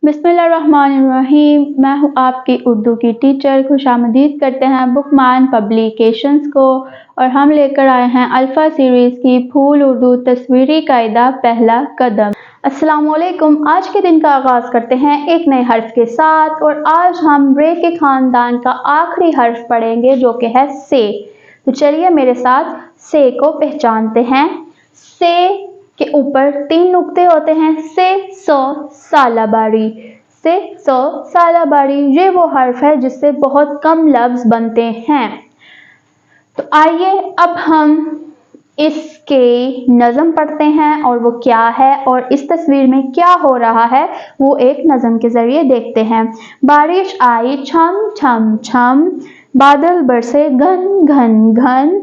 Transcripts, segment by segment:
बिस्मिल्लाहिर्रहमानिर्रहीम। मैं हूँ आपकी उर्दू की टीचर। खुशामदीद करते हैं बुकमान पब्लिकेशंस को, और हम लेकर आए हैं अल्फ़ा सीरीज़ की फूल उर्दू तस्वीरी कायदा पहला कदम। अस्सलामुअलैकुम। आज के दिन का आगाज़ करते हैं एक नए हर्फ के साथ, और आज हम रे के ख़ानदान का आखिरी हर्फ पढ़ेंगे जो कि है से। तो चलिए मेरे साथ से को पहचानते हैं। से के ऊपर 3 नुक्ते होते हैं। से सो सालाबारी, से सो सालाबारी, ये वो हर्फ है जिससे बहुत कम लफ्ज़ बनते हैं। तो आइए अब हम इसके नज़म पढ़ते हैं, और वो क्या है और इस तस्वीर में क्या हो रहा है वो एक नज़म के ज़रिए देखते हैं। बारिश आई छम छम छम, बादल बरसे घन घन घन,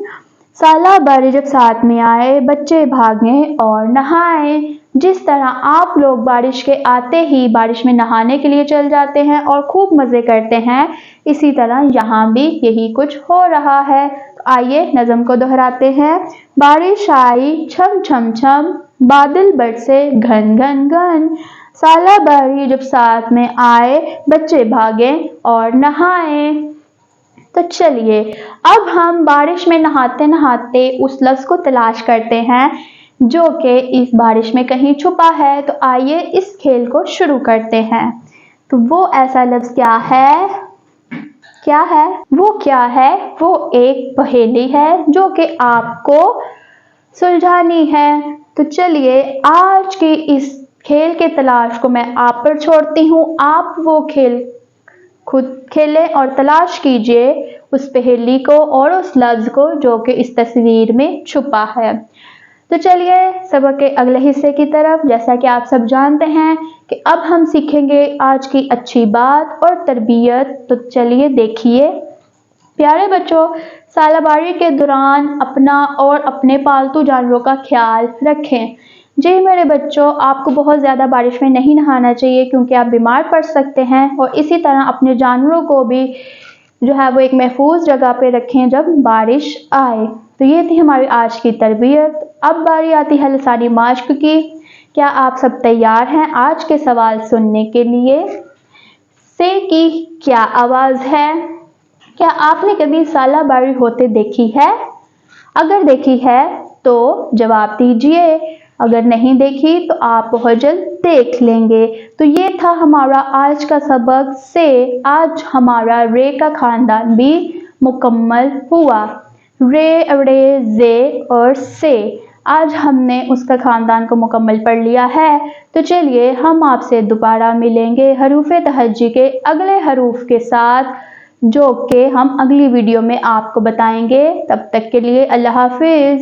सालाबारी जब साथ में आए बच्चे भागे और नहाए। जिस तरह आप लोग बारिश के आते ही बारिश में नहाने के लिए चल जाते हैं और खूब मज़े करते हैं, इसी तरह यहाँ भी यही कुछ हो रहा है। तो आइए नज़म को दोहराते हैं। बारिश आई छम छम छम, बादल बरसे घन घन घन, सालाबारी जब साथ में आए बच्चे भागे और नहाए। तो चलिए अब हम बारिश में नहाते नहाते उस लफ्ज़ को तलाश करते हैं जो कि इस बारिश में कहीं छुपा है। तो आइए इस खेल को शुरू करते हैं। तो वो ऐसा लफ्ज़ क्या है? क्या है वो? क्या है वो? एक पहेली है जो कि आपको सुलझानी है। तो चलिए आज की इस खेल के तलाश को मैं आप पर छोड़ती हूँ। आप वो खेल खुद खेलें और तलाश कीजिए उस पहेली को और उस लफ्ज़ को जो कि इस तस्वीर में छुपा है। तो चलिए सबक के अगले हिस्से की तरफ। जैसा कि आप सब जानते हैं कि अब हम सीखेंगे आज की अच्छी बात और तरबियत। तो चलिए देखिए प्यारे बच्चों, सालाबारी के दौरान अपना और अपने पालतू जानवरों का ख्याल रखें। जी मेरे बच्चों, आपको बहुत ज़्यादा बारिश में नहीं नहाना चाहिए क्योंकि आप बीमार पड़ सकते हैं, और इसी तरह अपने जानवरों को भी जो है वो एक महफूज जगह पे रखें जब बारिश आए। तो ये थी हमारी आज की तरबियत। अब बारी आती है लिसानी माश्क की। क्या आप सब तैयार हैं आज के सवाल सुनने के लिए? से की क्या आवाज़ है? क्या आपने कभी सालाबारी होते देखी है? अगर देखी है तो जवाब दीजिए, अगर नहीं देखी तो आप बहुत जल्द देख लेंगे। तो ये था हमारा आज का सबक से। आज हमारा रे का ख़ानदान भी मुकम्मल हुआ। रे, अड़े, जे और से, आज हमने उसका ख़ानदान को मुकम्मल पढ़ लिया है। तो चलिए हम आपसे दोबारा मिलेंगे हरूफ़े तहज्जी के अगले हरूफ के साथ, जो कि हम अगली वीडियो में आपको बताएंगे। तब तक के लिए अल्लाह हाफिज़।